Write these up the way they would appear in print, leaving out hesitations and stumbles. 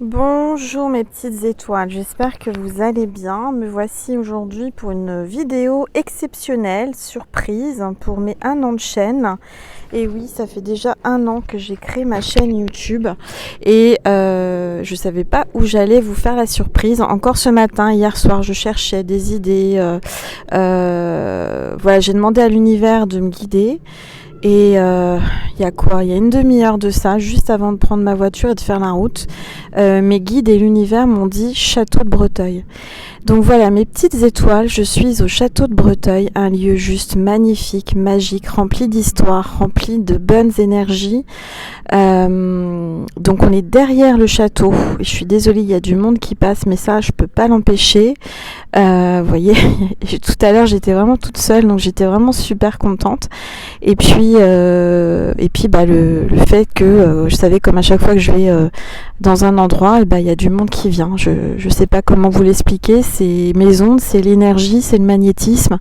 Bonjour mes petites étoiles, j'espère que vous allez bien. Me voici aujourd'hui pour une vidéo exceptionnelle, surprise, pour mes 1 an de chaîne. Et oui, ça fait déjà 1 an que j'ai créé ma chaîne YouTube et je savais pas où j'allais vous faire la surprise. Encore ce matin, hier soir, je cherchais des idées. Voilà, j'ai demandé à l'univers de me guider. Et il y a quoi? Il y a une demi-heure de ça, juste avant de prendre ma voiture et de faire la route, mes guides et l'univers m'ont dit château de Breteuil. Donc voilà, mes petites étoiles, je suis au château de Breteuil, un lieu juste magnifique, magique, rempli d'histoire, rempli de bonnes énergies. Donc on est derrière le château. Je suis désolée, il y a du monde qui passe, mais ça, je peux pas l'empêcher. Vous voyez, tout à l'heure, j'étais vraiment toute seule, donc j'étais vraiment super contente. Et puis le fait que je savais comme à chaque fois que je vais dans un endroit, il y a du monde qui vient. Je sais pas comment vous l'expliquer. C'est mes ondes, c'est l'énergie, c'est le magnétisme.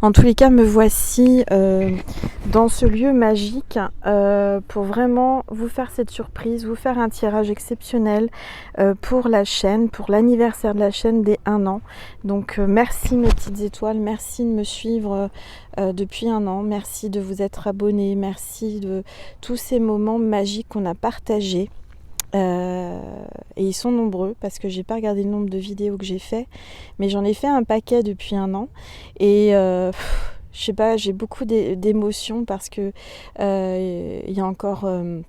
En tous les cas, me voici dans ce lieu magique pour vraiment vous faire cette surprise, vous faire un tirage exceptionnel pour la chaîne, pour l'anniversaire de la chaîne des 1 an. Donc merci mes petites étoiles, merci de me suivre depuis 1 an, merci de vous être abonnés, merci de tous ces moments magiques qu'on a partagés. Et ils sont nombreux parce que j'ai pas regardé le nombre de vidéos que j'ai fait, mais j'en ai fait un paquet depuis 1 an et je sais pas, j'ai beaucoup d'émotions parce que il y a encore 1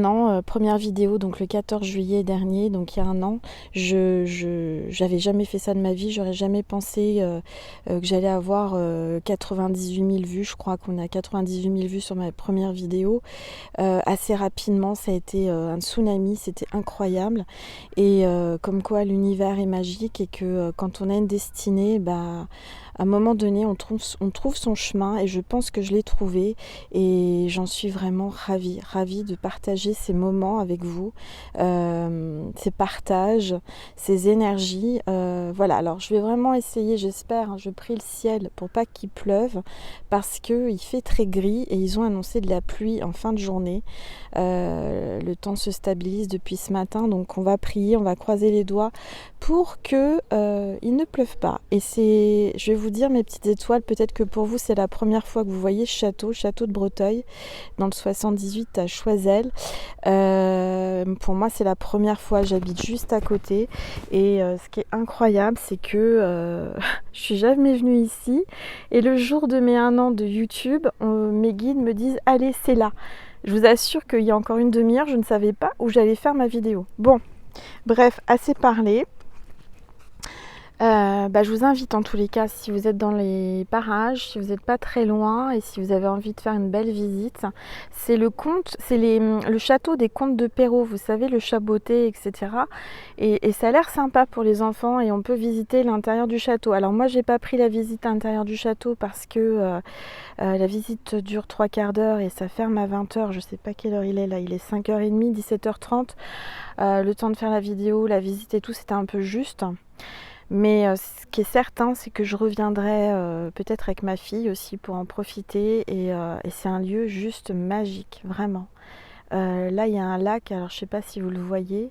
an, première vidéo, donc le 14 juillet dernier, donc il y a 1 an, j'avais jamais fait ça de ma vie, j'aurais jamais pensé que j'allais avoir 98 000 vues, je crois qu'on a 98 000 vues sur ma première vidéo, assez rapidement, ça a été un tsunami, c'était incroyable, et comme quoi l'univers est magique et que quand on a une destinée, à un moment donné, on trouve son chemin et je pense que je l'ai trouvé et j'en suis vraiment ravie de partager ces moments avec vous, ces partages, ces énergies. Voilà, alors je vais vraiment essayer, j'espère, je prie le ciel pour pas qu'il pleuve parce qu'il fait très gris et ils ont annoncé de la pluie en fin de journée. Le temps se stabilise depuis ce matin, donc on va prier, on va croiser les doigts pour que il ne pleuve pas. Et je vais vous dire mes petites étoiles, peut-être que pour vous c'est la première fois que vous voyez ce château de Breteuil, dans le 78 à Choiseul. Pour moi c'est la première fois, j'habite juste à côté et ce qui est incroyable c'est que je suis jamais venue ici et le jour de mes 1 an de YouTube, mes guides me disent allez c'est là. Je vous assure qu'il y a encore une demi-heure, je ne savais pas où j'allais faire ma vidéo. Bon, bref, assez parlé. Je vous invite en tous les cas, si vous êtes dans les parages, si vous n'êtes pas très loin et si vous avez envie de faire une belle visite, c'est le château des comtes de Perrault, vous savez, le chaboté, etc. Et ça a l'air sympa pour les enfants et on peut visiter l'intérieur du château. Alors moi j'ai pas pris la visite à l'intérieur du château parce que la visite dure 3/4 d'heure et ça ferme à 20 h, je sais pas quelle heure il est là, il est 5h30, 17h30. Le temps de faire la vidéo, la visite et tout, c'était un peu juste. Mais ce qui est certain, c'est que je reviendrai peut-être avec ma fille aussi pour en profiter. Et c'est un lieu juste magique, vraiment. Là, il y a un lac, alors je ne sais pas si vous le voyez,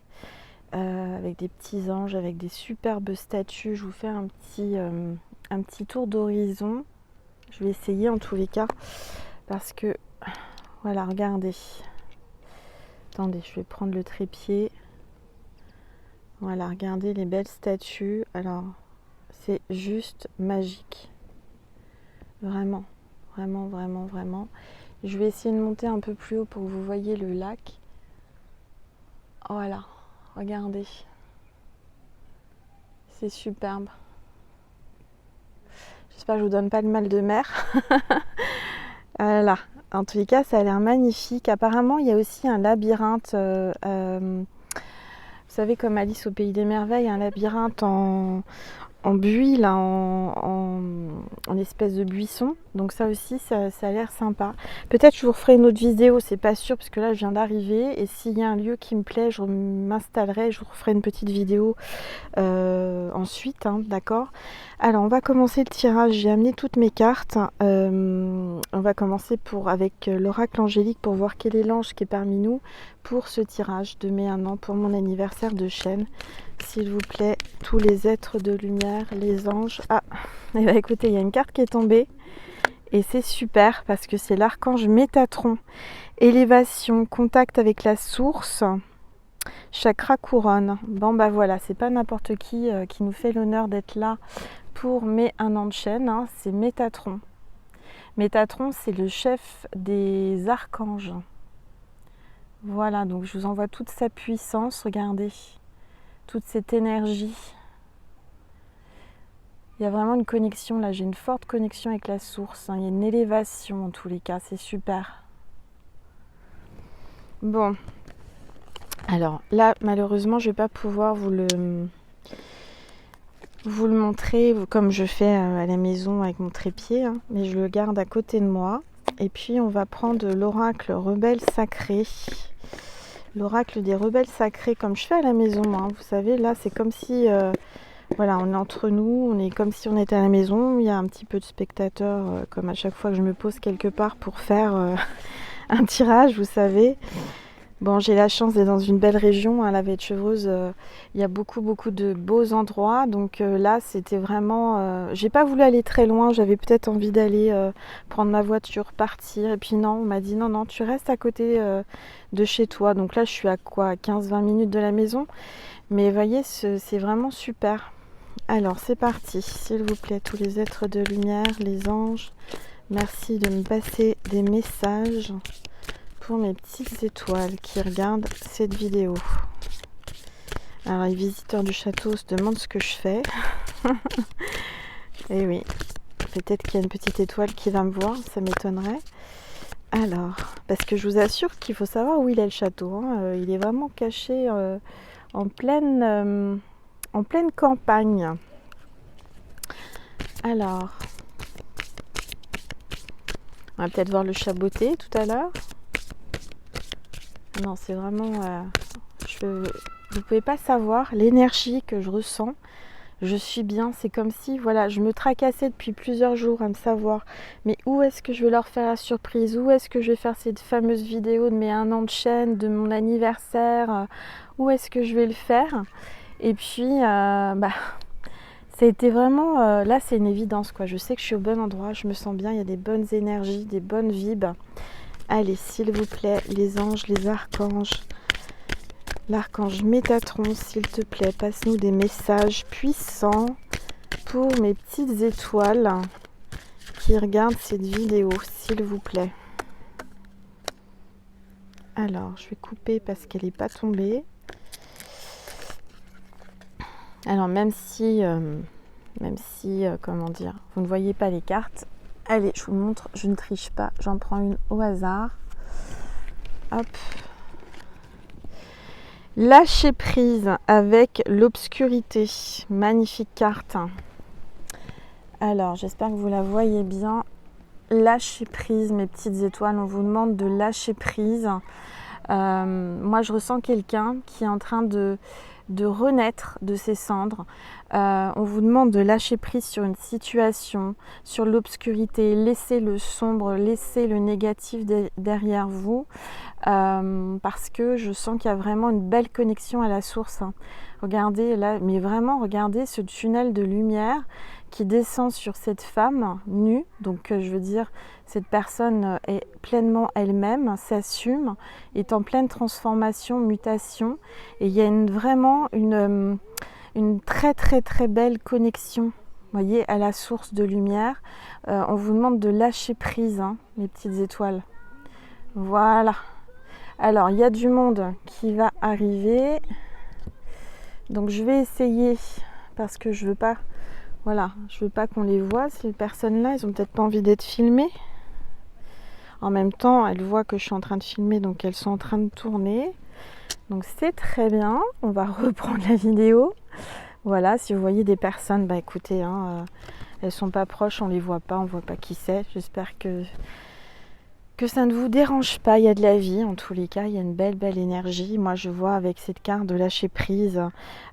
avec des petits anges, avec des superbes statues. Je vous fais un petit tour d'horizon. Je vais essayer en tous les cas. Parce que, voilà, regardez. Attendez, je vais prendre le trépied. Voilà, regardez les belles statues. Alors, c'est juste magique. Vraiment, vraiment, vraiment, vraiment. Je vais essayer de monter un peu plus haut pour que vous voyez le lac. Voilà, regardez. C'est superbe. J'espère que je vous donne pas le mal de mer. Voilà. En tous les cas, ça a l'air magnifique. Apparemment, il y a aussi un labyrinthe. Vous savez, comme Alice au Pays des Merveilles, un labyrinthe en buis, là, en espèce de buisson. Donc ça aussi, ça a l'air sympa. Peut-être je vous referai une autre vidéo, c'est pas sûr, parce que là, je viens d'arriver. Et s'il y a un lieu qui me plaît, je m'installerai, je vous referai une petite vidéo ensuite, hein, d'accord. Alors, on va commencer le tirage. J'ai amené toutes mes cartes. On va commencer avec l'oracle angélique pour voir quel est l'ange qui est parmi nous, pour ce tirage de mes 1 an, pour mon anniversaire de chêne. S'il vous plaît, tous les êtres de lumière, les anges. Ah, et bah écoutez, il y a une carte qui est tombée et c'est super parce que c'est l'archange Métatron. Élévation, contact avec la source, chakra couronne. Bon bah voilà, c'est pas n'importe qui nous fait l'honneur d'être là pour mes 1 an de chêne, hein, c'est Métatron. Métatron, c'est le chef des archanges. Voilà, donc je vous envoie toute sa puissance, regardez, toute cette énergie. Il y a vraiment une connexion là, j'ai une forte connexion avec la source, hein. Il y a une élévation en tous les cas, c'est super. Bon, alors là malheureusement je ne vais pas pouvoir vous le montrer comme je fais à la maison avec mon trépied, hein, mais je le garde à côté de moi. Et puis on va prendre l'oracle rebelle sacré. L'oracle des rebelles sacrés comme je fais à la maison, hein. Vous savez, là c'est comme si voilà, on est entre nous, on est comme si on était à la maison. Il y a un petit peu de spectateurs comme à chaque fois que je me pose quelque part pour faire un tirage, vous savez. Bon, j'ai la chance d'être dans une belle région, à la Vette-Chevreuse, il y a beaucoup de beaux endroits, donc là c'était vraiment, j'ai pas voulu aller très loin, j'avais peut-être envie d'aller prendre ma voiture, partir, et puis non, on m'a dit non, tu restes à côté de chez toi, donc là je suis à quoi, 15-20 minutes de la maison, mais vous voyez, c'est vraiment super. Alors c'est parti, s'il vous plaît, tous les êtres de lumière, les anges, merci de me passer des messages pour mes petites étoiles qui regardent cette vidéo. Alors les visiteurs du château se demandent ce que je fais. Et oui, peut-être qu'il y a une petite étoile qui va me voir, ça m'étonnerait. Alors, parce que je vous assure qu'il faut savoir où il est le château, hein. Il est vraiment caché en pleine campagne. Alors, on va peut-être voir le chaboté tout à l'heure. Non, c'est vraiment... vous ne pouvez pas savoir l'énergie que je ressens. Je suis bien, c'est comme si, voilà, je me tracassais depuis plusieurs jours à me savoir, mais où est-ce que je vais leur faire la surprise? Où est-ce que je vais faire cette fameuse vidéo de mes 1 an de chaîne, de mon anniversaire? Où est-ce que je vais le faire? Et puis, ça a été vraiment... là, c'est une évidence, quoi. Je sais que je suis au bon endroit, je me sens bien, il y a des bonnes énergies, des bonnes vibes. Allez, s'il vous plaît, les anges, les archanges, l'archange Métatron, s'il te plaît, passe-nous des messages puissants pour mes petites étoiles qui regardent cette vidéo, s'il vous plaît. Alors, je vais couper parce qu'elle n'est pas tombée. Alors, même si, comment dire, vous ne voyez pas les cartes, allez, je vous montre, je ne triche pas, j'en prends une au hasard. Hop. Lâcher prise avec l'obscurité. Magnifique carte. Alors, j'espère que vous la voyez bien. Lâcher prise, mes petites étoiles. On vous demande de lâcher prise. Moi, je ressens quelqu'un qui est en train de renaître de ses cendres. On vous demande de lâcher prise sur une situation, sur l'obscurité, laissez le sombre, laissez le négatif derrière vous, parce que je sens qu'il y a vraiment une belle connexion à la source. Regardez là, mais vraiment regardez ce tunnel de lumière qui descend sur cette femme nue, donc je veux dire cette personne est pleinement elle-même, s'assume, est en pleine transformation, mutation, et il y a vraiment une très belle connexion, voyez, à la source de lumière. On vous demande de lâcher prise, hein, mes petites étoiles. Voilà. Alors, il y a du monde qui va arriver. Donc, je vais essayer, parce que je veux pas, voilà, je veux pas qu'on les voit. Ces personnes-là, ils ont peut-être pas envie d'être filmées. En même temps, elles voient que je suis en train de filmer, donc elles sont en train de tourner. Donc c'est très bien, on va reprendre la vidéo. Voilà, si vous voyez des personnes, écoutez, elles sont pas proches, on les voit pas, on voit pas qui c'est. J'espère que ça ne vous dérange pas, il y a de la vie en tous les cas, il y a une belle énergie. Moi je vois avec cette carte de lâcher prise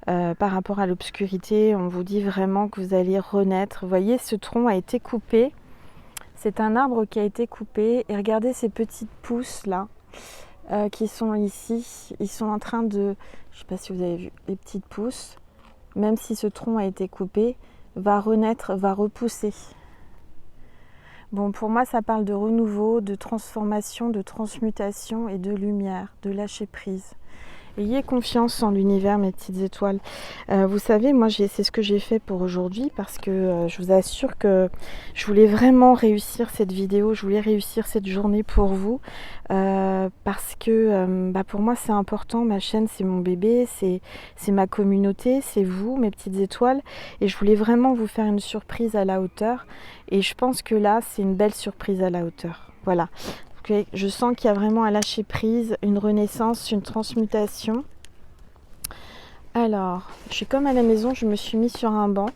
par rapport à l'obscurité, on vous dit vraiment que vous allez renaître. Vous voyez, ce tronc a été coupé, c'est un arbre qui a été coupé et regardez ces petites pousses là. qui sont ici. Ils sont en train de, je ne sais pas si vous avez vu, les petites pousses, même si ce tronc a été coupé, va renaître, va repousser. Bon, pour moi, ça parle de renouveau, de transformation, de transmutation et de lumière, de lâcher prise. Ayez confiance en l'univers, mes petites étoiles. Vous savez, moi, c'est ce que j'ai fait pour aujourd'hui parce que je vous assure que je voulais vraiment réussir cette vidéo, je voulais réussir cette journée pour vous parce que pour moi, c'est important. Ma chaîne, c'est mon bébé, c'est ma communauté, c'est vous, mes petites étoiles. Et je voulais vraiment vous faire une surprise à la hauteur. Et je pense que là, c'est une belle surprise à la hauteur. Voilà. Okay. Je sens qu'il y a vraiment un lâcher prise, une renaissance, une transmutation. Alors, je suis comme à la maison, je me suis mis sur un banc.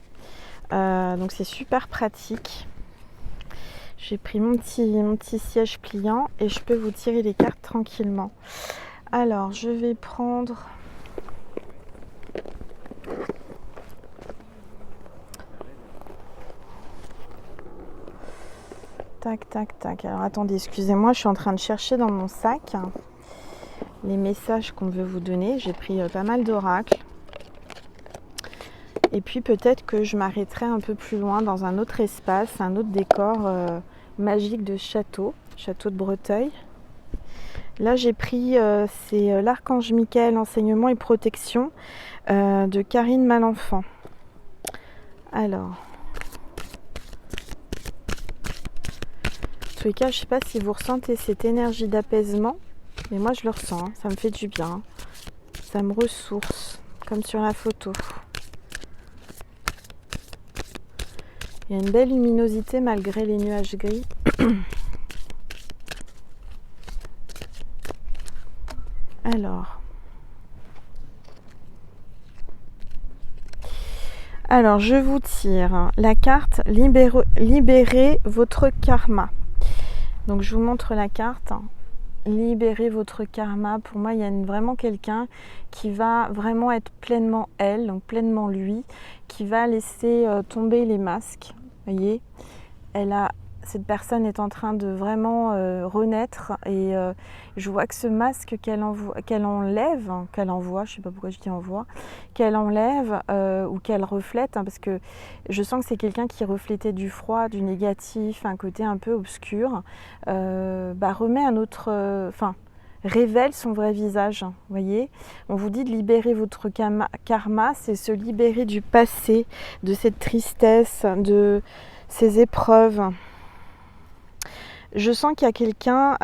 Donc c'est super pratique. J'ai pris mon petit siège pliant et je peux vous tirer les cartes tranquillement. Alors, je vais prendre... Tac, tac, tac. Alors attendez, excusez-moi, je suis en train de chercher dans mon sac les messages qu'on veut vous donner. J'ai pris pas mal d'oracles. Et puis peut-être que je m'arrêterai un peu plus loin dans un autre espace, un autre décor magique de château de Breteuil. Là j'ai pris, c'est l'Archange Michael, enseignement et protection de Karine Malenfant. Alors... En tous les cas, je ne sais pas si vous ressentez cette énergie d'apaisement, mais moi je le ressens, hein, ça me fait du bien, ça me ressource, comme sur la photo. Il y a une belle luminosité malgré les nuages gris. Alors, je vous tire la carte libérez votre karma. Donc je vous montre la carte. Libérez votre karma. Pour moi, il y a vraiment quelqu'un qui va vraiment être pleinement elle, donc pleinement lui, qui va laisser tomber les masques. Vous voyez, cette personne est en train de vraiment renaître et je vois que ce masque qu'elle enlève, qu'elle envoie, je ne sais pas pourquoi je dis envoie, qu'elle enlève ou qu'elle reflète, hein, parce que je sens que c'est quelqu'un qui reflétait du froid, du négatif, un côté un peu obscur, remet un autre... révèle son vrai visage, vous voyez. On vous dit de libérer votre karma, c'est se libérer du passé, de cette tristesse, de ces épreuves. Je sens qu'il y a quelqu'un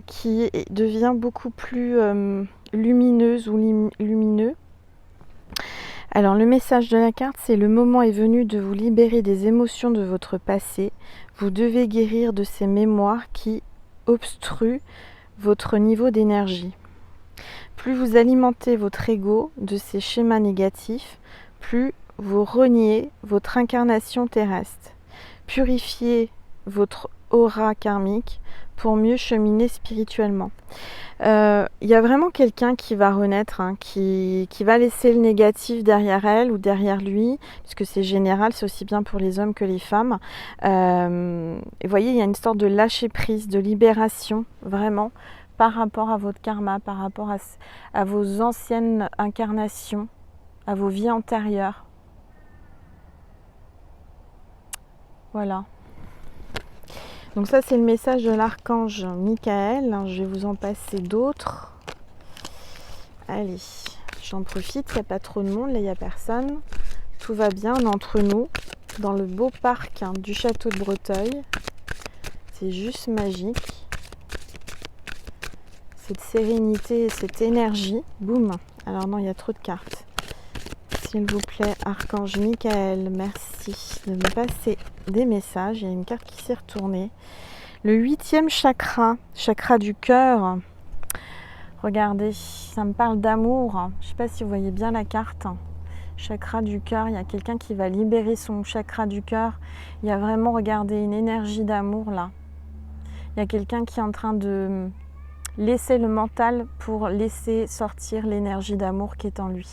qui devient beaucoup plus lumineuse ou lumineux. Alors le message de la carte, c'est: le moment est venu de vous libérer des émotions de votre passé. Vous devez guérir de ces mémoires qui obstruent votre niveau d'énergie. Plus vous alimentez votre ego de ces schémas négatifs, plus vous reniez votre incarnation terrestre. Purifiez votre aura karmique pour mieux cheminer spirituellement. Il y a vraiment quelqu'un qui va renaître, hein, qui va laisser le négatif derrière elle ou derrière lui, puisque c'est général, c'est aussi bien pour les hommes que les femmes. Et vous voyez, il y a une sorte de lâcher prise, de libération, vraiment, par rapport à votre karma, par rapport à vos anciennes incarnations, à vos vies antérieures. Voilà. Donc ça, c'est le message de l'archange Michael. Je vais vous en passer d'autres. Allez, j'en profite, il n'y a pas trop de monde, là il n'y a personne. Tout va bien, on est entre nous, dans le beau parc du château de Breteuil. C'est juste magique. Cette sérénité et cette énergie. Boum. Alors non, il y a trop de cartes. S'il vous plaît, archange Michael, merci de me passer des messages. Il y a une carte qui s'est retournée. Le 8e chakra, chakra du cœur. Regardez, ça me parle d'amour. Je ne sais pas si vous voyez bien la carte. Chakra du cœur, il y a quelqu'un qui va libérer son chakra du cœur. Il y a vraiment, regardez, une énergie d'amour là. Il y a quelqu'un qui est en train de laisser le mental pour laisser sortir l'énergie d'amour qui est en lui,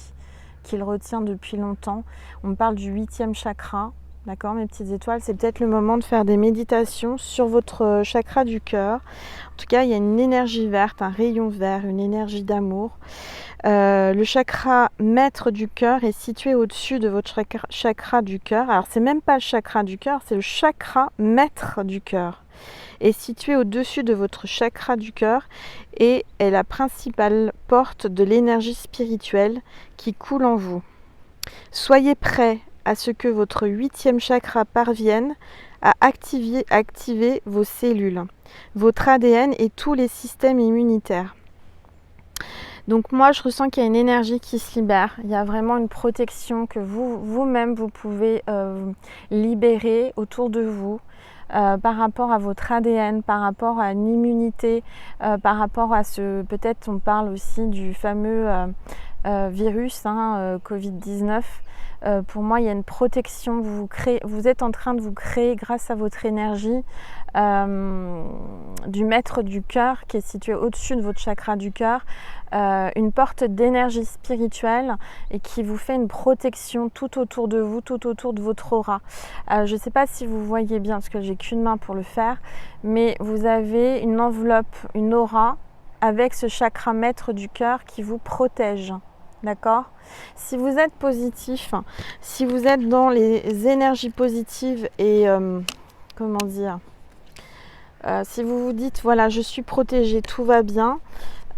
qu'il retient depuis longtemps. On parle du 8e chakra. D'accord, mes petites étoiles, c'est peut-être le moment de faire des méditations sur votre chakra du cœur. En tout cas, il y a une énergie verte, un rayon vert, une énergie d'amour. Le chakra maître du cœur est situé au-dessus de votre chakra du cœur. Alors, c'est même pas le chakra du cœur, c'est le chakra maître du cœur. Est situé au-dessus de votre chakra du cœur et est la principale porte de l'énergie spirituelle qui coule en vous. Soyez prêts à ce que votre 8e chakra parvienne à activer vos cellules, votre ADN et tous les systèmes immunitaires. Donc moi, je ressens qu'il y a une énergie qui se libère. Il y a vraiment une protection que vous-même, vous pouvez libérer autour de vous. Par rapport à votre ADN, par rapport à une immunité, par rapport à peut-être on parle aussi du fameux virus, Covid-19. Pour moi, il y a une protection. Vous êtes en train de vous créer, grâce à votre énergie, du maître du cœur qui est situé au-dessus de votre chakra du cœur, une porte d'énergie spirituelle et qui vous fait une protection tout autour de vous, tout autour de votre aura. Je ne sais pas si vous voyez bien, parce que j'ai qu'une main pour le faire, mais vous avez une enveloppe, une aura avec ce chakra maître du cœur qui vous protège. D'accord ? Si vous êtes positif, si vous êtes dans les énergies positives et si vous vous dites voilà, je suis protégée, tout va bien,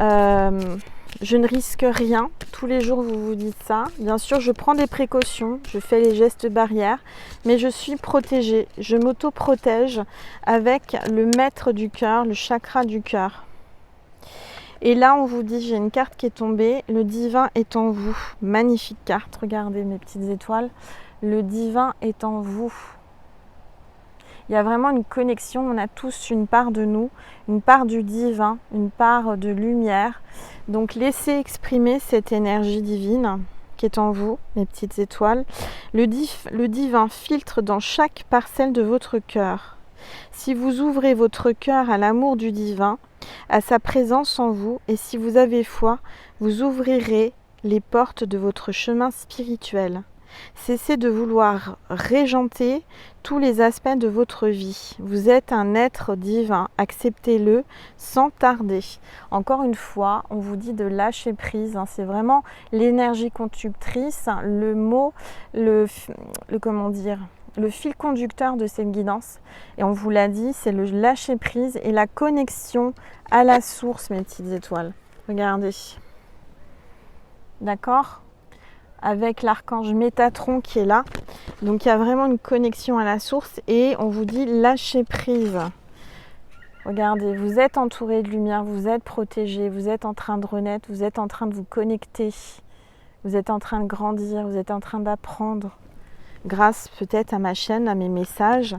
je ne risque rien, tous les jours vous vous dites ça. Bien sûr, je prends des précautions, je fais les gestes barrières, mais je suis protégée, je m'auto-protège avec le maître du cœur, le chakra du cœur. Et là, on vous dit, j'ai une carte qui est tombée, le divin est en vous. Magnifique carte, regardez mes petites étoiles. Le divin est en vous. Il y a vraiment une connexion, on a tous une part de nous, une part du divin, une part de lumière. Donc laissez exprimer cette énergie divine qui est en vous, mes petites étoiles. Le divin filtre dans chaque parcelle de votre cœur. Si vous ouvrez votre cœur à l'amour du divin, à sa présence en vous, et si vous avez foi, vous ouvrirez les portes de votre chemin spirituel. Cessez de vouloir régenter tous les aspects de votre vie. Vous êtes un être divin, acceptez-le sans tarder. Encore une fois, on vous dit de lâcher prise, c'est vraiment l'énergie conductrice, le mot, le fil conducteur de cette guidance. Et on vous l'a dit, c'est le lâcher prise et la connexion à la source, mes petites étoiles. Regardez. D'accord ? Avec l'archange Métatron qui est là. Donc il y a vraiment une connexion à la source et on vous dit lâcher prise. Regardez, vous êtes entouré de lumière, vous êtes protégé, vous êtes en train de renaître, vous êtes en train de vous connecter, vous êtes en train de grandir, vous êtes en train d'apprendre. Grâce peut-être à ma chaîne, à mes messages.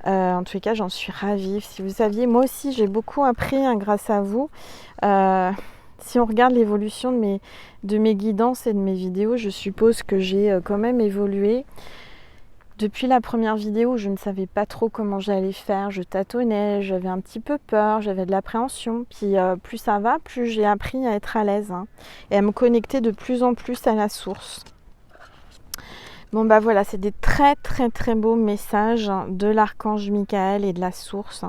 En tous les cas, j'en suis ravie. Si vous saviez, moi aussi, j'ai beaucoup appris grâce à vous. Si on regarde l'évolution de mes guidances et de mes vidéos, je suppose que j'ai quand même évolué. Depuis la première vidéo, je ne savais pas trop comment j'allais faire. Je tâtonnais, j'avais un petit peu peur, j'avais de l'appréhension. Puis plus ça va, plus j'ai appris à être à l'aise et à me connecter de plus en plus à la source. Bon bah voilà, c'est des très très très beaux messages de l'archange Michael et de la source.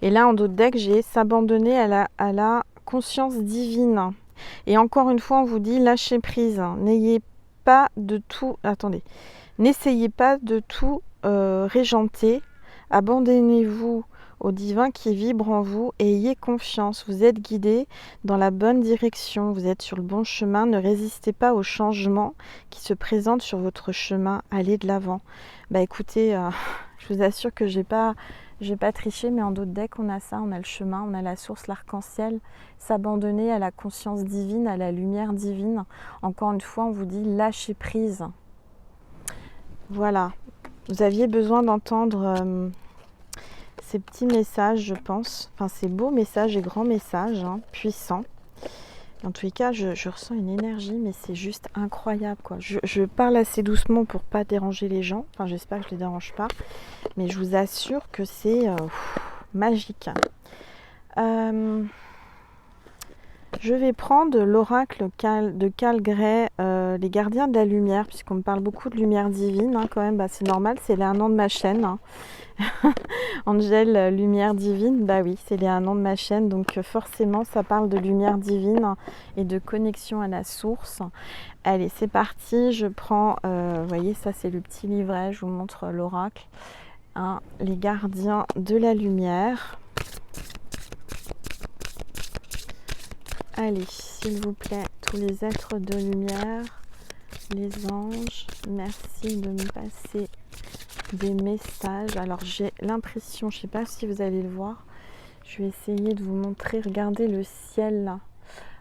Et là en dos de deck, j'ai s'abandonner à la conscience divine. Et encore une fois, on vous dit lâchez prise. N'essayez pas de tout régenter. Abandonnez-vous au divin qui vibre en vous et ayez confiance. Vous êtes guidé dans la bonne direction. Vous êtes sur le bon chemin. Ne résistez pas aux changements qui se présentent sur votre chemin. Allez de l'avant. Bah écoutez, je vous assure que j'ai pas triché, mais en dos de deck, on a ça. On a le chemin, on a la source, l'arc-en-ciel. S'abandonner à la conscience divine, à la lumière divine. Encore une fois, on vous dit lâchez prise. Voilà. Vous aviez besoin d'entendre ces petits messages, je pense. Enfin, ces beaux messages et grands messages, puissants. En tous les cas, je ressens une énergie, mais c'est juste incroyable, quoi. Je parle assez doucement pour pas déranger les gens. Enfin, j'espère que je les dérange pas. Mais je vous assure que c'est magique. Je vais prendre l'oracle de Cal Gray, les gardiens de la lumière, puisqu'on me parle beaucoup de lumière divine, hein, quand même, bah, c'est normal, c'est les 1 an de ma chaîne. Hein. Angèle, lumière divine, bah oui, c'est les 1 an de ma chaîne, donc forcément ça parle de lumière divine et de connexion à la source. Allez, c'est parti, je prends, vous voyez, ça c'est le petit livret, je vous montre l'oracle, hein, les gardiens de la lumière. Allez, s'il vous plaît, tous les êtres de lumière, les anges, merci de me passer des messages. Alors j'ai l'impression, je ne sais pas si vous allez le voir, je vais essayer de vous montrer, regardez le ciel là.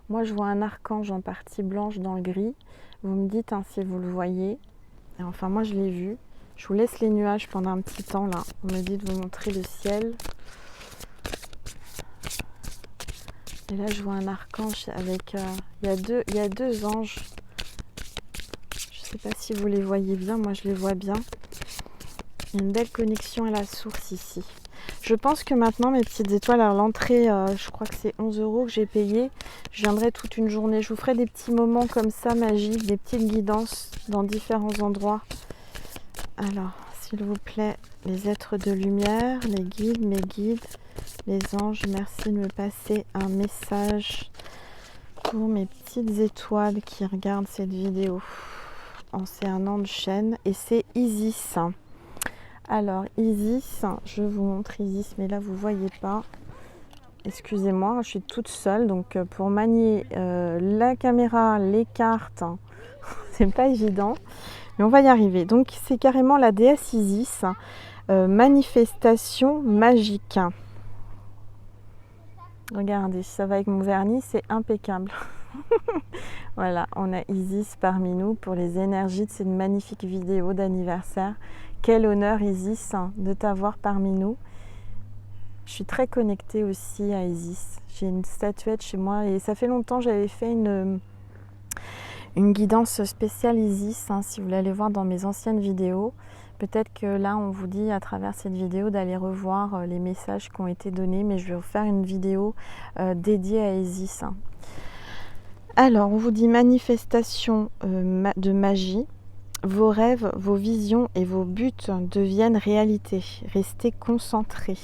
Moi je vois un archange en partie blanche dans le gris, vous me dites hein, si vous le voyez, et enfin moi je l'ai vu. Je vous laisse les nuages pendant un petit temps là, on me dit de vous montrer le ciel. Et là je vois un archange avec, il y a deux anges, je ne sais pas si vous les voyez bien, moi je les vois bien. Il y a une belle connexion à la source ici. Je pense que maintenant, mes petites étoiles, à l'entrée, je crois que c'est 11 € que j'ai payé. Je viendrai toute une journée. Je vous ferai des petits moments comme ça, magiques, des petites guidances dans différents endroits. Alors, s'il vous plaît, les êtres de lumière, les guides, mes guides, les anges, merci de me passer un message pour mes petites étoiles qui regardent cette vidéo. C'est 1 an de chaîne et c'est Isis. Alors Isis, je vous montre Isis, mais là vous voyez pas. Excusez-moi, je suis toute seule, donc pour manier la caméra, les cartes, c'est pas évident, mais on va y arriver. Donc c'est carrément la déesse Isis, manifestation magique. Regardez, ça va avec mon vernis, c'est impeccable. Voilà, on a Isis parmi nous pour les énergies de cette magnifique vidéo d'anniversaire. Quel honneur Isis de t'avoir parmi nous. Je suis très connectée aussi à Isis. J'ai une statuette chez moi et ça fait longtemps que j'avais fait une guidance spéciale Isis. Hein, si vous voulez aller voir dans mes anciennes vidéos, peut-être que là on vous dit à travers cette vidéo d'aller revoir les messages qui ont été donnés, mais je vais vous faire une vidéo dédiée à Isis. Alors on vous dit manifestation de magie. Vos rêves, vos visions et vos buts deviennent réalité. Restez concentrés.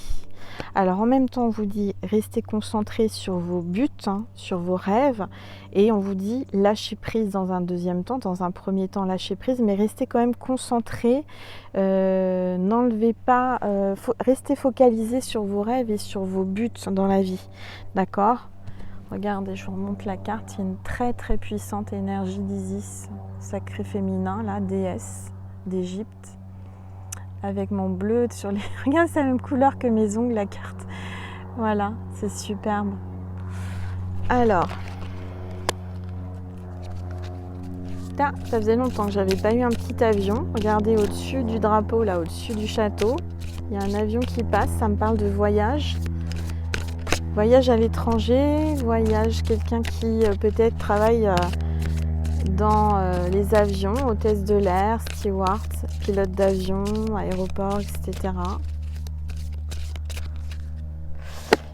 Alors en même temps, on vous dit restez concentrés sur vos buts, sur vos rêves. Et on vous dit lâchez prise dans un deuxième temps. Dans un premier temps, lâchez prise, mais restez quand même concentrés. N'enlevez pas, restez focalisés sur vos rêves et sur vos buts dans la vie. D'accord ? Regardez, je vous remonte la carte. Il y a une très très puissante énergie d'Isis, sacré féminin, la déesse d'Égypte, avec mon bleu sur les... Regarde, c'est la même couleur que mes ongles, la carte. Voilà, c'est superbe. Alors, là, ça faisait longtemps que j'avais pas eu un petit avion. Regardez au-dessus du drapeau, là, au-dessus du château. Il y a un avion qui passe, ça me parle de voyage. Voyage à l'étranger, voyage, quelqu'un qui peut-être travaille dans les avions, hôtesse de l'air, steward, pilote d'avion, aéroport, etc.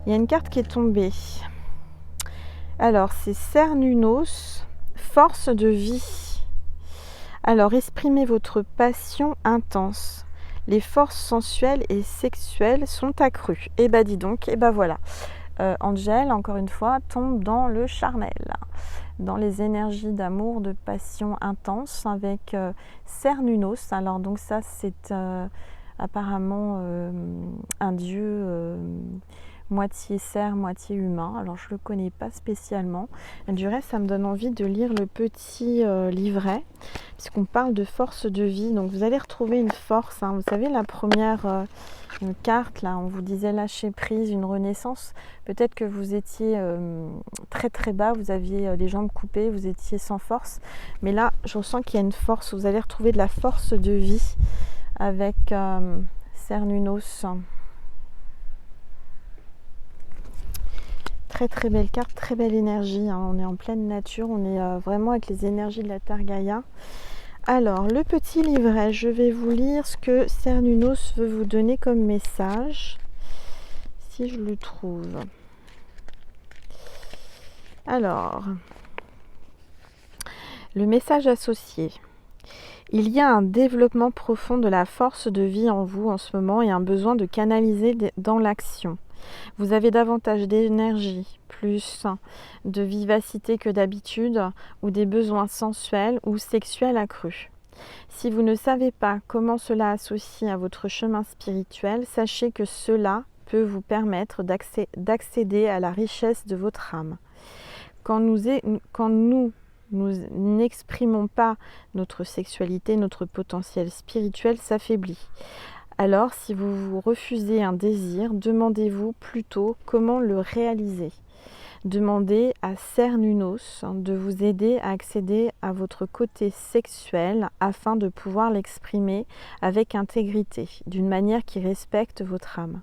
Il y a une carte qui est tombée. Alors, c'est Cernunnos, force de vie. Alors, exprimez votre passion intense. Les forces sensuelles et sexuelles sont accrues. Et bah dis donc, et bah voilà. Angèle, encore une fois, tombe dans le charnel, dans les énergies d'amour, de passion intense avec Cernunnos. Alors donc ça, c'est apparemment un dieu moitié cerf, moitié humain. Alors je ne le connais pas spécialement. Du reste, ça me donne envie de lire le petit livret, puisqu'on parle de force de vie. Donc vous allez retrouver une force. Hein. Vous savez, la première carte, là, on vous disait lâcher prise, une renaissance. Peut-être que vous étiez très très bas, vous aviez les jambes coupées, vous étiez sans force. Mais là, je ressens qu'il y a une force. Vous allez retrouver de la force de vie avec Cernunnos. Très très belle carte, très belle énergie, hein. On est en pleine nature, on est vraiment avec les énergies de la Terre Gaïa. Alors, le petit livret, je vais vous lire ce que Cernunnos veut vous donner comme message, si je le trouve. Alors, le message associé. Il y a un développement profond de la force de vie en vous en ce moment et un besoin de canaliser dans l'action. Vous avez davantage d'énergie, plus de vivacité que d'habitude, ou des besoins sensuels ou sexuels accrus. Si vous ne savez pas comment cela associe à votre chemin spirituel, sachez que cela peut vous permettre d'accéder à la richesse de votre âme. Quand nous n'exprimons pas notre sexualité, notre potentiel spirituel s'affaiblit. Alors, si vous refusez un désir, demandez-vous plutôt comment le réaliser. Demandez à Cernunnos de vous aider à accéder à votre côté sexuel afin de pouvoir l'exprimer avec intégrité, d'une manière qui respecte votre âme.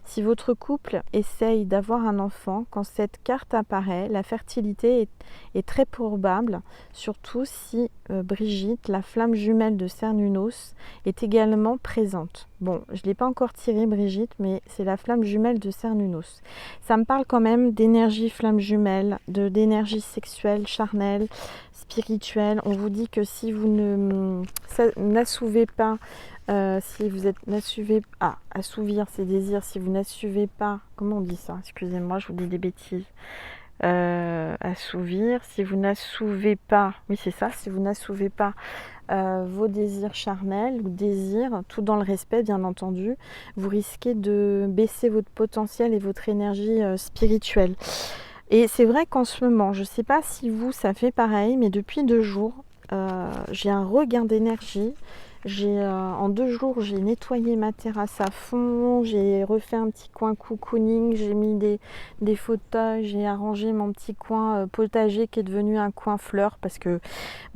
Si votre couple essaye d'avoir un enfant, quand cette carte apparaît, la fertilité est très probable, surtout si Brigitte, la flamme jumelle de Cernunnos, est également présente. Bon, je ne l'ai pas encore tirée Brigitte, mais c'est la flamme jumelle de Cernunnos. Ça me parle quand même d'énergie flamme jumelle, d'énergie sexuelle, charnelle, spirituelle. On vous dit que si vous n'assouvez pas si vous êtes assouvir ses désirs, si vous n'assouvez pas, comment on dit ça? Excusez-moi, je vous dis des bêtises. Assouvir, si vous n'assouvez pas, oui c'est ça, si vous n'assouvez pas vos désirs charnels ou désirs, tout dans le respect bien entendu, vous risquez de baisser votre potentiel et votre énergie spirituelle. Et c'est vrai qu'en ce moment, je ne sais pas si vous ça fait pareil, mais depuis 2 jours, j'ai un regain d'énergie. En 2 jours, j'ai nettoyé ma terrasse à fond, j'ai refait un petit coin cocooning, j'ai mis des fauteuils, j'ai arrangé mon petit coin potager qui est devenu un coin fleurs parce que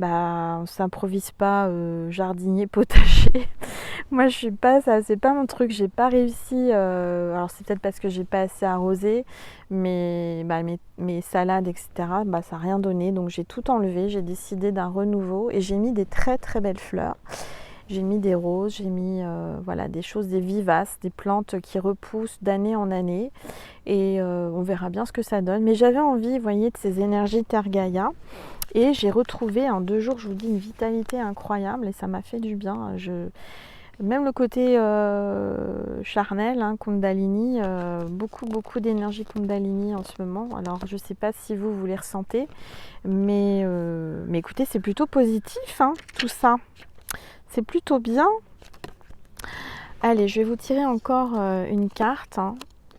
on s'improvise pas jardinier potager. Moi je suis pas ça, c'est pas mon truc, j'ai pas réussi. Alors c'est peut-être parce que j'ai pas assez arrosé, mais mes salades etc. Ça n'a rien donné, donc j'ai tout enlevé, j'ai décidé d'un renouveau et j'ai mis des très très belles fleurs. J'ai mis des roses, j'ai mis des choses, des vivaces, des plantes qui repoussent d'année en année. Et on verra bien ce que ça donne. Mais j'avais envie, vous voyez, de ces énergies Terre Gaïa. Et j'ai retrouvé en 2 jours, je vous dis, une vitalité incroyable. Et ça m'a fait du bien. Même le côté charnel, Kundalini, beaucoup d'énergie Kundalini en ce moment. Alors je ne sais pas si vous les ressentez. Mais écoutez, c'est plutôt positif tout ça. C'est plutôt bien. Allez, je vais vous tirer encore une carte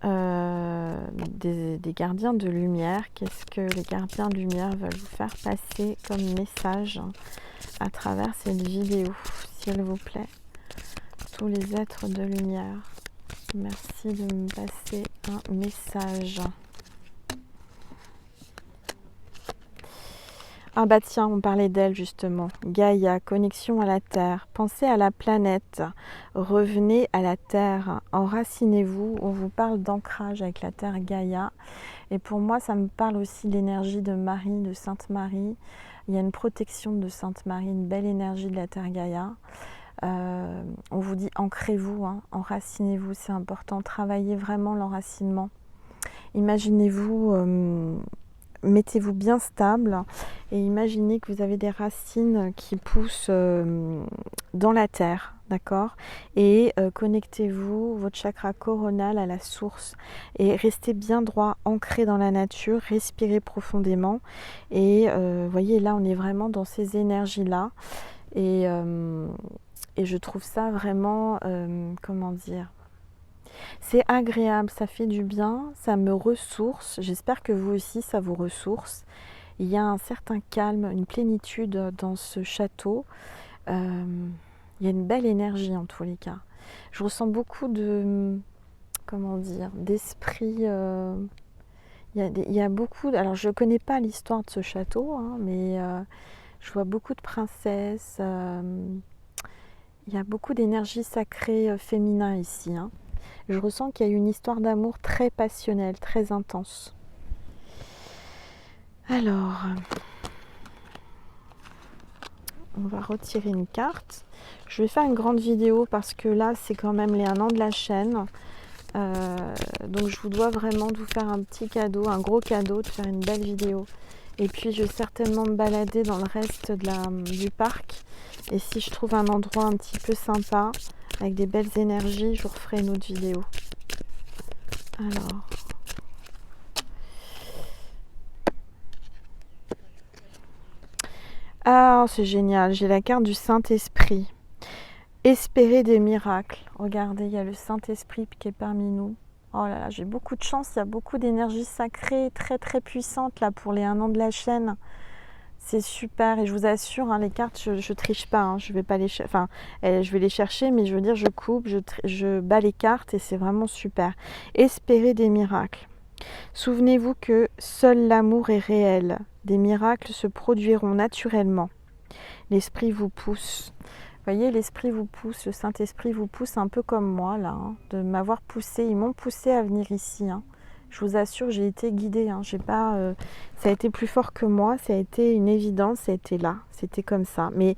des gardiens de lumière. Qu'est-ce que les gardiens de lumière veulent vous faire passer comme message à travers cette vidéo, s'il vous plaît. Tous les êtres de lumière, merci de me passer un message. Ah bah tiens, on parlait d'elle justement. Gaïa, connexion à la Terre. Pensez à la planète. Revenez à la Terre. Enracinez-vous. On vous parle d'ancrage avec la Terre Gaïa. Et pour moi, ça me parle aussi d'énergie de Marie, de Sainte Marie. Il y a une protection de Sainte Marie, une belle énergie de la Terre Gaïa. On vous dit ancrez-vous, enracinez-vous, c'est important. Travaillez vraiment l'enracinement. Imaginez-vous... mettez-vous bien stable et imaginez que vous avez des racines qui poussent dans la terre, d'accord? Et connectez-vous, votre chakra coronal à la source et restez bien droit, ancré dans la nature, respirez profondément et voyez là on est vraiment dans ces énergies-là et je trouve ça vraiment, comment dire? C'est agréable, ça fait du bien, ça me ressource. J'espère que vous aussi, ça vous ressource. Il y a un certain calme, une plénitude dans ce château. Il y a une belle énergie en tous les cas. Je ressens beaucoup d'esprit. Il y a beaucoup. Alors je ne connais pas l'histoire de ce château, mais je vois beaucoup de princesses. Il y a beaucoup d'énergie sacrée féminin ici. Je ressens qu'il y a une histoire d'amour très passionnelle, très intense. Alors, on va retirer une carte. Je vais faire une grande vidéo parce que là, c'est quand même les 1 an de la chaîne. Donc je vous dois vraiment de vous faire un petit cadeau, un gros cadeau, de faire une belle vidéo. Et puis je vais certainement me balader dans le reste du parc. Et si je trouve un endroit un petit peu sympa, avec des belles énergies, je vous referai une autre vidéo. Alors... Ah, c'est génial, j'ai la carte du Saint-Esprit. Espérer des miracles. Regardez, il y a le Saint-Esprit qui est parmi nous. Oh là là, j'ai beaucoup de chance, il y a beaucoup d'énergie sacrée, très très puissante là pour les 1 an de la chaîne. C'est super et je vous assure, hein, les cartes, je triche pas, hein, je vais pas les enfin, je vais les chercher, mais je veux dire, je coupe, je bats les cartes et c'est vraiment super. Espérer des miracles. Souvenez-vous que seul l'amour est réel. Des miracles se produiront naturellement. L'esprit vous pousse. Vous voyez, l'esprit vous pousse, le Saint-Esprit vous pousse un peu comme moi, là, hein, de m'avoir poussé. Ils m'ont poussé à venir ici. Hein. Je vous assure, j'ai été guidée. Hein. J'ai pas, ça a été plus fort que moi, ça a été une évidence, ça a été là, c'était comme ça. Mais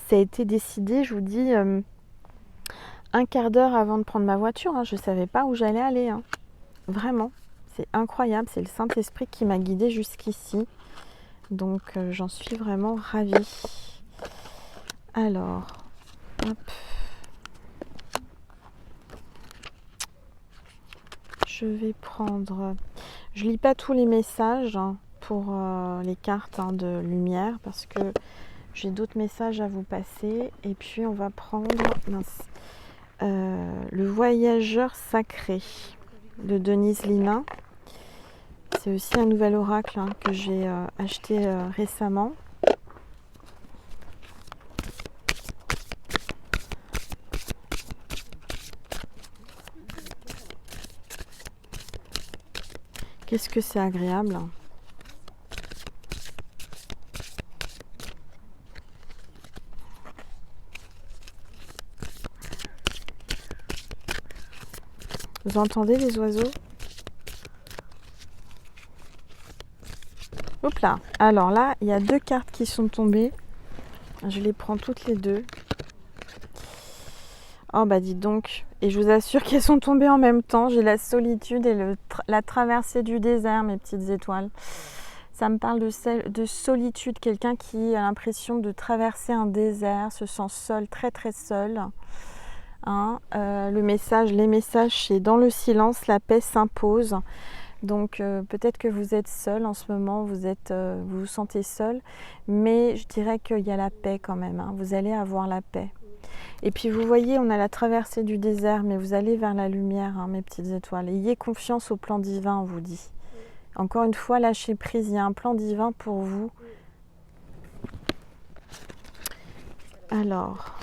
ça a été décidé, je vous dis, un quart d'heure avant de prendre ma voiture. Hein. Je ne savais pas où j'allais aller. Hein. Vraiment, c'est incroyable. C'est le Saint-Esprit qui m'a guidée jusqu'ici. Donc, j'en suis vraiment ravie. Alors... Hop. Je vais prendre... Je lis pas tous les messages pour les cartes de lumière parce que j'ai d'autres messages à vous passer. Et puis on va prendre le voyageur sacré de Denise Lina. C'est aussi un nouvel oracle que j'ai acheté récemment. Qu'est-ce que c'est agréable. Vous entendez les oiseaux? Hop là. Alors là, il y a 2 cartes qui sont tombées. Je les prends toutes les 2. Oh bah dites donc. Et je vous assure qu'elles sont tombées en même temps. J'ai la solitude et la traversée du désert, mes petites étoiles. Ça me parle de solitude. Quelqu'un qui a l'impression de traverser un désert, se sent seul, très très seul. Hein, les messages, c'est dans le silence, la paix s'impose. Donc peut-être que vous êtes seul en ce moment, vous vous sentez seul, mais je dirais qu'il y a la paix quand même. Hein, vous allez avoir la paix. Et puis vous voyez, on a la traversée du désert, mais vous allez vers la lumière, hein, mes petites étoiles. Ayez confiance au plan divin, on vous dit. Encore une fois, lâchez prise, il y a un plan divin pour vous. Alors...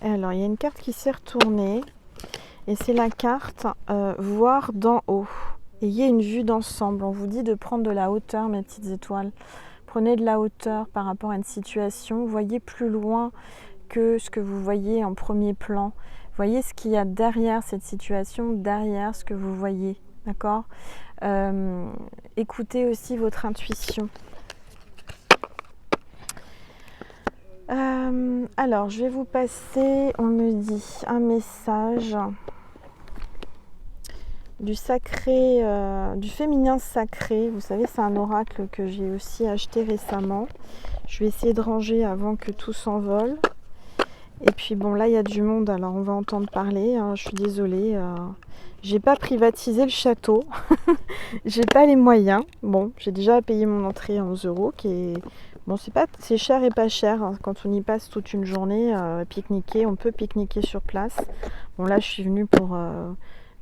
Alors, il y a une carte qui s'est retournée et c'est la carte voir d'en haut. Ayez une vue d'ensemble. On vous dit de prendre de la hauteur, mes petites étoiles. Prenez de la hauteur par rapport à une situation. Voyez plus loin que ce que vous voyez en premier plan. Voyez ce qu'il y a derrière cette situation, derrière ce que vous voyez. D'accord ? Écoutez aussi votre intuition. Alors, je vais vous passer, on me dit, un message du sacré, du féminin sacré. Vous savez, c'est un oracle que j'ai aussi acheté récemment. Je vais essayer de ranger avant que tout s'envole. Et puis bon, là, il y a du monde, alors on va entendre parler. Hein, je suis désolée. J'ai pas privatisé le château. J'ai pas les moyens. Bon, j'ai déjà payé mon entrée à 11 €, qui est... Bon, c'est cher et pas cher. Hein. Quand on y passe toute une journée, pique-niquer, on peut pique-niquer sur place. Bon, là, je suis venue pour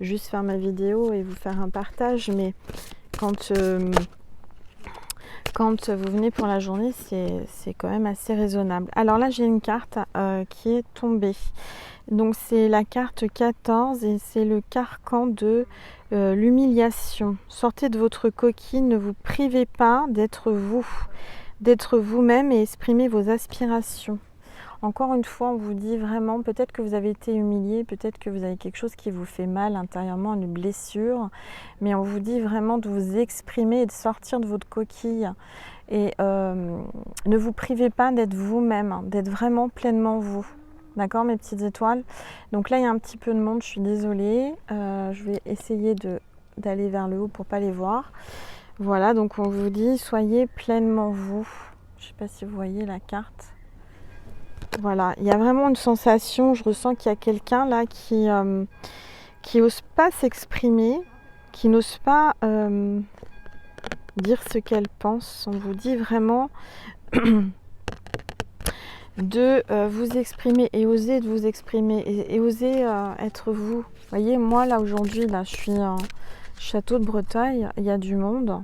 juste faire ma vidéo et vous faire un partage. Mais quand vous venez pour la journée, c'est quand même assez raisonnable. Alors là, j'ai une carte qui est tombée. Donc, c'est la carte 14 et c'est le carcan de l'humiliation. Sortez de votre coquille, ne vous privez pas d'être vous. D'être vous-même et exprimer vos aspirations. Encore une fois, on vous dit vraiment, peut-être que vous avez été humilié, peut-être que vous avez quelque chose qui vous fait mal intérieurement, une blessure, mais on vous dit vraiment de vous exprimer et de sortir de votre coquille Et ne vous privez pas d'être vous-même, hein, d'être vraiment pleinement vous. D'accord, mes petites étoiles? Donc là, il y a un petit peu de monde, je suis désolée. Je vais essayer d'aller vers le haut pour ne pas les voir. Voilà, donc on vous dit, soyez pleinement vous. Je ne sais pas si vous voyez la carte. Voilà, il y a vraiment une sensation, je ressens qu'il y a quelqu'un là qui n'ose pas s'exprimer, qui n'ose pas dire ce qu'elle pense. On vous dit vraiment de vous exprimer et oser de vous exprimer et oser être vous. Vous voyez, moi là aujourd'hui, là, je suis Château de Breteuil, il y a du monde.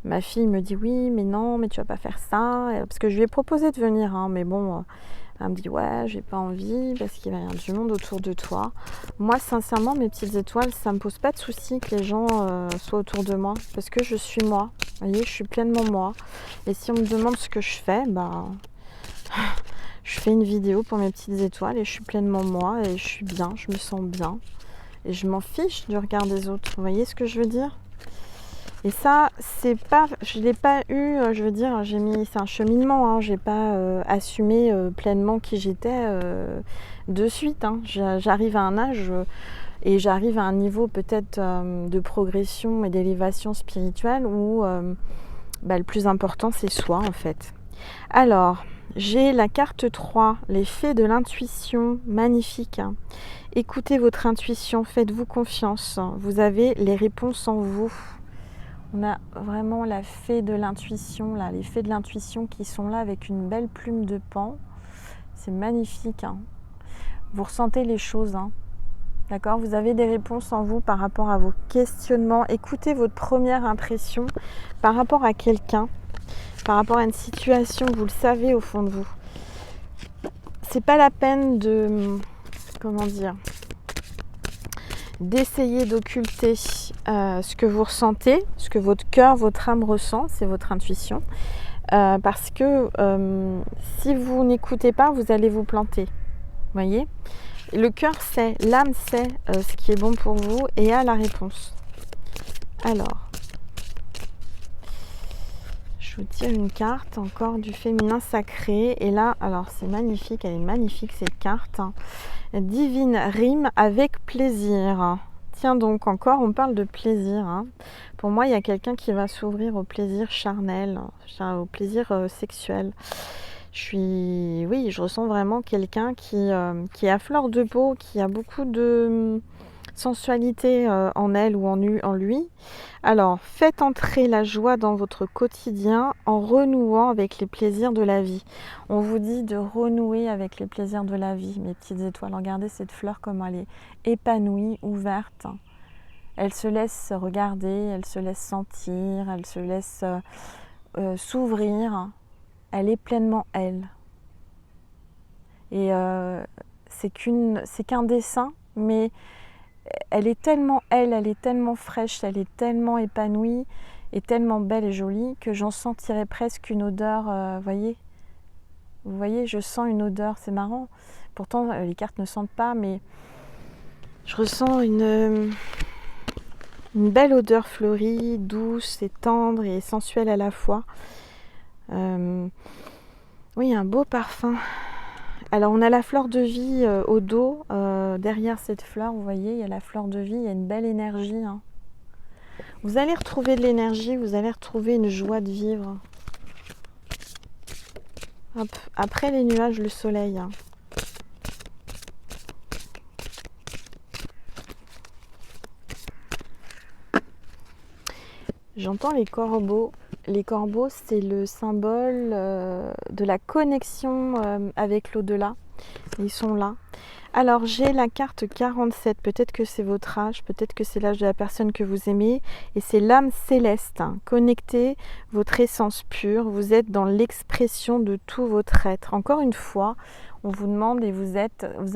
Ma fille me dit oui, mais non, mais tu vas pas faire ça. Parce que je lui ai proposé de venir, hein, mais bon, elle me dit ouais, j'ai pas envie parce qu'il va y avoir du monde autour de toi. Moi, sincèrement, mes petites étoiles, ça me pose pas de souci que les gens soient autour de moi parce que je suis moi. Vous voyez, je suis pleinement moi. Et si on me demande ce que je fais, bah, je fais une vidéo pour mes petites étoiles et je suis pleinement moi et je suis bien, je me sens bien. Et je m'en fiche du regard des autres. Vous voyez ce que je veux dire? Et ça, c'est pas, je l'ai pas eu, je veux dire, c'est un cheminement, hein, j'ai pas assumé pleinement qui j'étais de suite. Hein. J'arrive à un âge et j'arrive à un niveau peut-être de progression et d'élévation spirituelle où le plus important c'est soi en fait. Alors, j'ai la carte 3, les fées de l'intuition, magnifique. Hein. Écoutez votre intuition, faites-vous confiance, vous avez les réponses en vous. On a vraiment la fée de l'intuition, là, les fées de l'intuition qui sont là avec une belle plume de paon. C'est magnifique. Hein. Vous ressentez les choses. Hein. D'accord? Vous avez des réponses en vous par rapport à vos questionnements. Écoutez votre première impression par rapport à quelqu'un, par rapport à une situation, vous le savez au fond de vous. C'est pas la peine de... Comment dire ? D'essayer d'occulter ce que vous ressentez, ce que votre cœur, votre âme ressent, c'est votre intuition. Parce que si vous n'écoutez pas, vous allez vous planter. Vous voyez ? Le cœur sait, l'âme sait ce qui est bon pour vous et a la réponse. Alors, je vous tire une carte encore du féminin sacré. Et là, alors c'est magnifique, elle est magnifique cette carte. Divine rime avec plaisir. Tiens donc, encore on parle de plaisir. Hein. Pour moi, il y a quelqu'un qui va s'ouvrir au plaisir charnel, au plaisir sexuel. Je ressens vraiment quelqu'un qui est à fleur de peau, qui a beaucoup de sensualité en elle ou en lui. Alors, faites entrer la joie dans votre quotidien en renouant avec les plaisirs de la vie. On vous dit de renouer avec les plaisirs de la vie, mes petites étoiles. Regardez cette fleur comme elle est épanouie, ouverte. Elle se laisse regarder, elle se laisse sentir, elle se laisse s'ouvrir. Elle est pleinement elle. Et c'est qu'un dessin, mais elle est tellement elle est tellement fraîche, elle est tellement épanouie et tellement belle et jolie que j'en sentirais presque une odeur, vous voyez, je sens une odeur, c'est marrant. Pourtant, les cartes ne sentent pas, mais je ressens une belle odeur fleurie, douce et tendre et sensuelle à la fois. Oui, un beau parfum. Alors on a la fleur de vie au dos, derrière cette fleur, vous voyez, il y a la fleur de vie, il y a une belle énergie. Hein. Vous allez retrouver de l'énergie, vous allez retrouver une joie de vivre. Hop. Après les nuages, le soleil. Hein. J'entends les corbeaux. Les corbeaux, c'est le symbole de la connexion avec l'au-delà. Ils sont là. Alors, j'ai la carte 47. Peut-être que c'est votre âge, peut-être que c'est l'âge de la personne que vous aimez. Et c'est l'âme céleste. Hein. Connectez votre essence pure. Vous êtes dans l'expression de tout votre être. Encore une fois, on vous demande et vous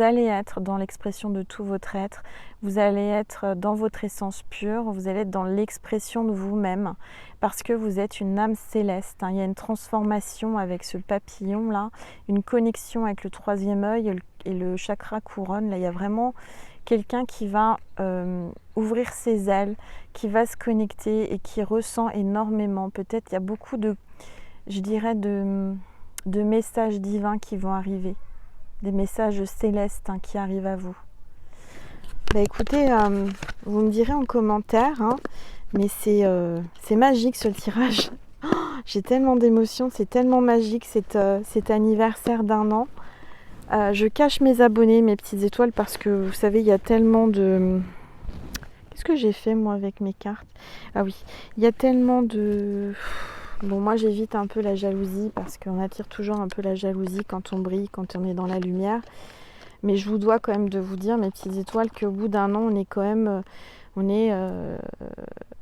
allez être dans l'expression de tout votre être. Vous allez être dans votre essence pure. Vous allez être dans l'expression de vous-même. Parce que vous êtes une âme céleste. Hein. Il y a une transformation avec ce papillon là, une connexion avec le troisième œil et le chakra couronne. Là, il y a vraiment quelqu'un qui va ouvrir ses ailes, qui va se connecter et qui ressent énormément. Peut-être il y a beaucoup de je dirais, de messages divins qui vont arriver, des messages célestes qui arrivent à vous. Bah écoutez, vous me direz en commentaire, mais c'est magique ce tirage. J'ai tellement d'émotions, c'est tellement magique cet anniversaire d'1 an. Je cache mes abonnés, mes petites étoiles, parce que vous savez, il y a tellement de... Qu'est-ce que j'ai fait moi avec mes cartes? Ah oui, il y a tellement de... Bon, moi j'évite un peu la jalousie, parce qu'on attire toujours un peu la jalousie quand on brille, quand on est dans la lumière. Mais je vous dois quand même de vous dire, mes petites étoiles, qu'au bout d'1 an, on est quand même...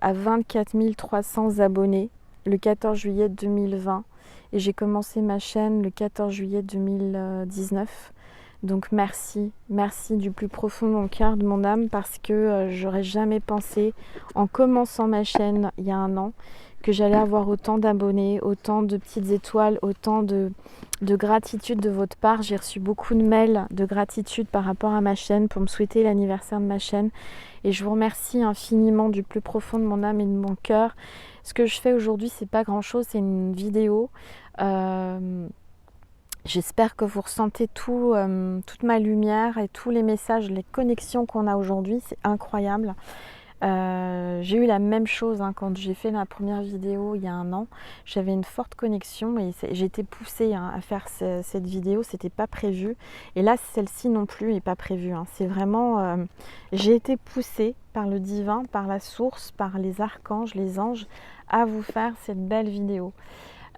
à 24 300 abonnés le 14 juillet 2020. Et j'ai commencé ma chaîne le 14 juillet 2019. Donc merci du plus profond de mon cœur, de mon âme, parce que j'aurais jamais pensé, en commençant ma chaîne il y a 1 an, que j'allais avoir autant d'abonnés, autant de petites étoiles, autant de gratitude de votre part. J'ai reçu beaucoup de mails de gratitude par rapport à ma chaîne pour me souhaiter l'anniversaire de ma chaîne. Et je vous remercie infiniment du plus profond de mon âme et de mon cœur. Ce que je fais aujourd'hui, c'est pas grand chose, c'est une vidéo. J'espère que vous ressentez toute ma lumière et tous les messages, les connexions qu'on a aujourd'hui. C'est incroyable. J'ai eu la même chose quand j'ai fait la première vidéo il y a 1 an. J'avais une forte connexion et j'ai été poussée à faire cette vidéo. C'était pas prévu. Et là, celle-ci non plus n'est pas prévue. C'est vraiment... j'ai été poussée par le divin, par la source, par les archanges, les anges, à vous faire cette belle vidéo.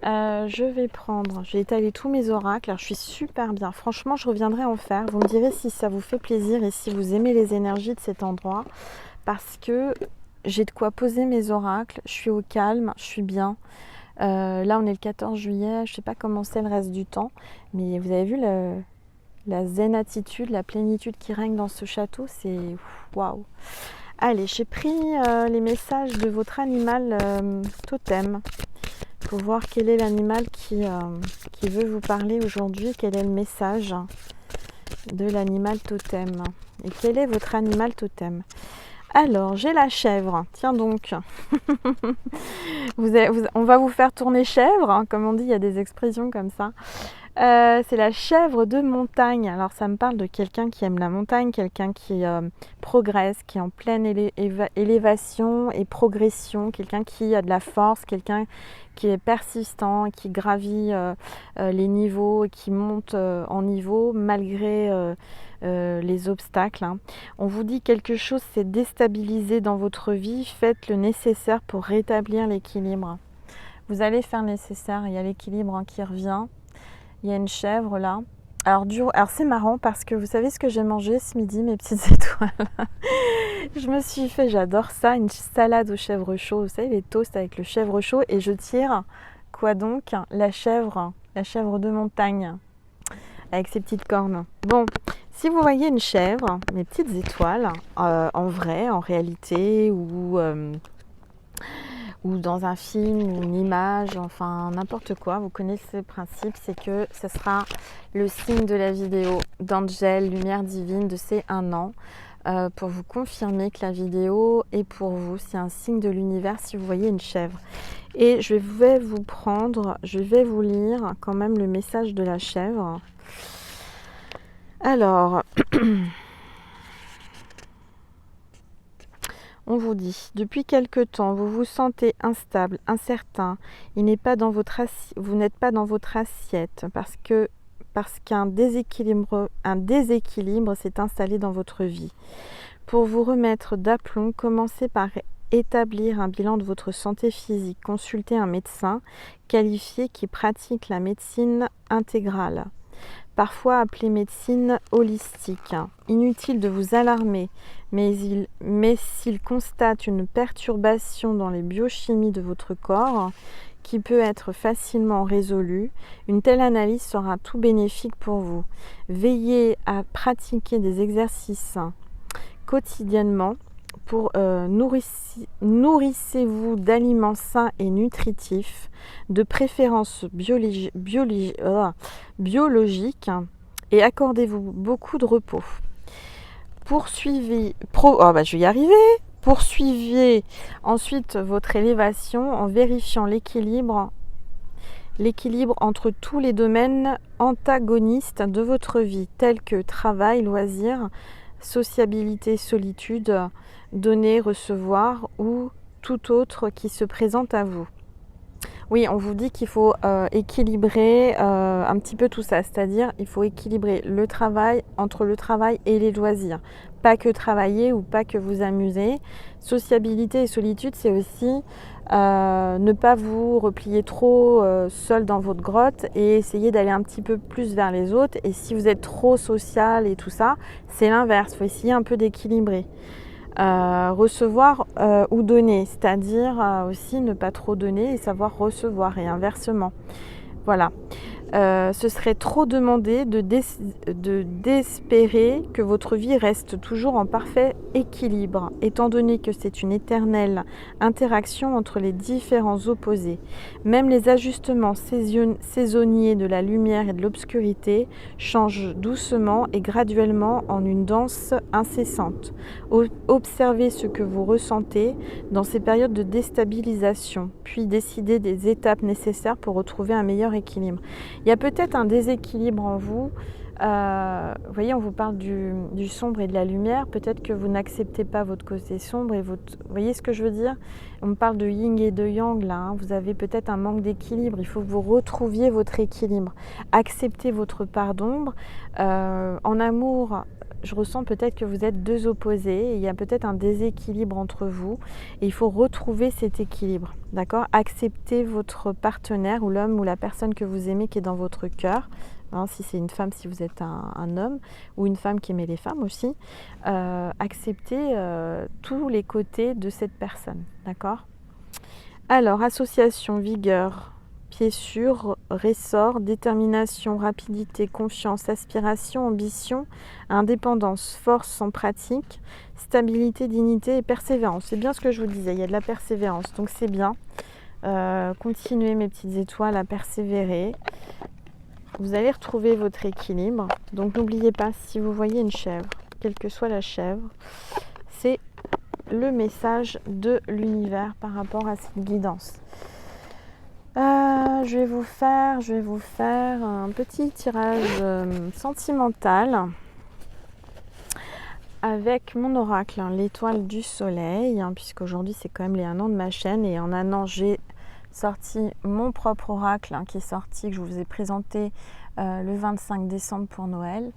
J'ai étalé tous mes oracles. Alors, je suis super bien. Franchement, je reviendrai en faire. Vous me direz si ça vous fait plaisir et si vous aimez les énergies de cet endroit. Parce que j'ai de quoi poser mes oracles. Je suis au calme, je suis bien. Là, on est le 14 juillet. Je ne sais pas comment c'est le reste du temps. Mais vous avez vu la zen attitude, la plénitude qui règne dans ce château. C'est waouh. Allez, j'ai pris les messages de votre animal totem. Pour voir quel est l'animal qui veut vous parler aujourd'hui, quel est le message de l'animal totem. Et quel est votre animal totem? Alors, j'ai la chèvre. Tiens donc, on va vous faire tourner chèvre, comme on dit, il y a des expressions comme ça. C'est la chèvre de montagne. Alors ça me parle de quelqu'un qui aime la montagne, quelqu'un qui progresse, qui est en pleine élévation et progression, quelqu'un qui a de la force, quelqu'un qui est persistant, qui gravit les niveaux et qui monte en niveau malgré les obstacles. On vous dit quelque chose s'est déstabilisé dans votre vie, faites le nécessaire pour rétablir l'équilibre. Vous allez faire le nécessaire, il y a l'équilibre qui revient. Il y a une chèvre là. Alors c'est marrant parce que vous savez ce que j'ai mangé ce midi, mes petites étoiles. Je me suis fait, j'adore ça, une salade au chèvre chaud. Vous savez, les toasts avec le chèvre chaud. Et je tire, quoi donc? La chèvre de montagne. Avec ses petites cornes. Bon, si vous voyez une chèvre, mes petites étoiles, en vrai, en réalité, ou dans un film ou une image, enfin n'importe quoi, vous connaissez le principe, c'est que ce sera le signe de la vidéo d'Angel, lumière divine de ces 1 an, pour vous confirmer que la vidéo est pour vous. C'est un signe de l'univers si vous voyez une chèvre. Et je vais vous lire quand même le message de la chèvre. Alors... On vous dit, depuis quelque temps, vous vous sentez instable, incertain, vous n'êtes pas dans votre assiette parce qu'un déséquilibre s'est installé dans votre vie. Pour vous remettre d'aplomb, commencez par établir un bilan de votre santé physique. Consultez un médecin qualifié qui pratique la médecine intégrale, parfois appelée médecine holistique. Inutile de vous alarmer, mais s'il constate une perturbation dans les biochimies de votre corps, qui peut être facilement résolue, une telle analyse sera tout bénéfique pour vous. Veillez à pratiquer des exercices quotidiennement. Nourrissez-vous d'aliments sains et nutritifs, de préférence biologiques, et accordez-vous beaucoup de repos. Poursuivez ensuite votre élévation en vérifiant l'équilibre l'équilibre entre tous les domaines antagonistes de votre vie, tels que travail, loisirs, sociabilité, solitude, donner, recevoir ou tout autre qui se présente à vous. Oui, on vous dit qu'il faut équilibrer un petit peu tout ça, c'est-à-dire il faut équilibrer le travail entre le travail et les loisirs. Pas que travailler ou pas que vous amuser. Sociabilité et solitude, c'est aussi ne pas vous replier trop seul dans votre grotte et essayer d'aller un petit peu plus vers les autres. Et si vous êtes trop social et tout ça, c'est l'inverse, il faut essayer un peu d'équilibrer. Recevoir ou donner, c'est-à-dire aussi ne pas trop donner et savoir recevoir et inversement. Voilà. Ce serait trop demandé d'espérer que votre vie reste toujours en parfait équilibre, étant donné que c'est une éternelle interaction entre les différents opposés. Même les ajustements saisonniers de la lumière et de l'obscurité changent doucement et graduellement en une danse incessante. Observez ce que vous ressentez dans ces périodes de déstabilisation, puis décidez des étapes nécessaires pour retrouver un meilleur équilibre. Il y a peut-être un déséquilibre en vous. Vous voyez, on vous parle du sombre et de la lumière. Peut-être que vous n'acceptez pas votre côté sombre et votre... Vous voyez ce que je veux dire? On me parle de yin et de yang là. Hein. Vous avez peut-être un manque d'équilibre. Il faut que vous retrouviez votre équilibre. Acceptez votre part d'ombre. En amour, je ressens peut-être que vous êtes deux opposés. Il y a peut-être un déséquilibre entre vous. Et il faut retrouver cet équilibre. D'accord? Acceptez votre partenaire ou l'homme ou la personne que vous aimez qui est dans votre cœur. Hein, si c'est une femme, si vous êtes un homme ou une femme qui aimait les femmes aussi, acceptez tous les côtés de cette personne, d'accord? Alors, association, vigueur, pied sûr, ressort, détermination, rapidité, confiance, aspiration, ambition, indépendance, force en pratique, stabilité, dignité et persévérance. C'est bien ce que je vous disais, il y a de la persévérance, donc c'est bien. Continuez mes petites étoiles à persévérer. Vous allez retrouver votre équilibre. Donc n'oubliez pas, si vous voyez une chèvre, quelle que soit la chèvre, c'est le message de l'univers par rapport à cette guidance. Je vais vous faire un petit tirage sentimental avec mon oracle, hein, l'étoile du soleil, hein, puisqu'aujourd'hui c'est quand même les 1 an de ma chaîne et en 1 an j'ai sorti mon propre oracle hein, qui est sorti, que je vous ai présenté le 25 décembre pour Noël.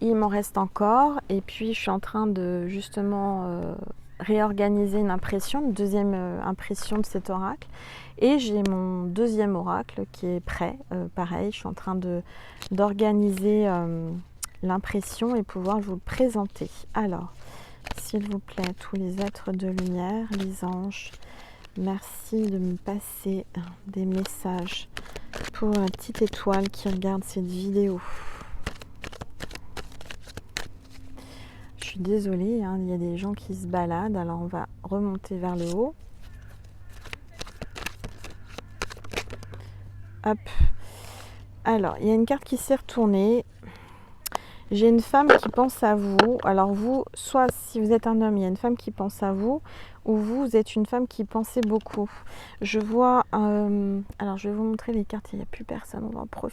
Il m'en reste encore et puis je suis en train de justement réorganiser une impression, une deuxième impression de cet oracle. Et j'ai mon deuxième oracle qui est prêt. Pareil, je suis en train d'organiser l'impression et pouvoir vous le présenter. Alors, s'il vous plaît, tous les êtres de lumière, les anges, merci de me passer des messages pour la petite étoile qui regarde cette vidéo. Je suis désolée, hein, il y a des gens qui se baladent, alors on va remonter vers le haut. Hop. Alors, il y a une carte qui s'est retournée. J'ai une femme qui pense à vous. Alors vous, soit si vous êtes un homme, il y a une femme qui pense à vous, ou vous êtes une femme qui pensez beaucoup. Je vois... alors je vais vous montrer les cartes, il n'y a plus personne, on va en profiter.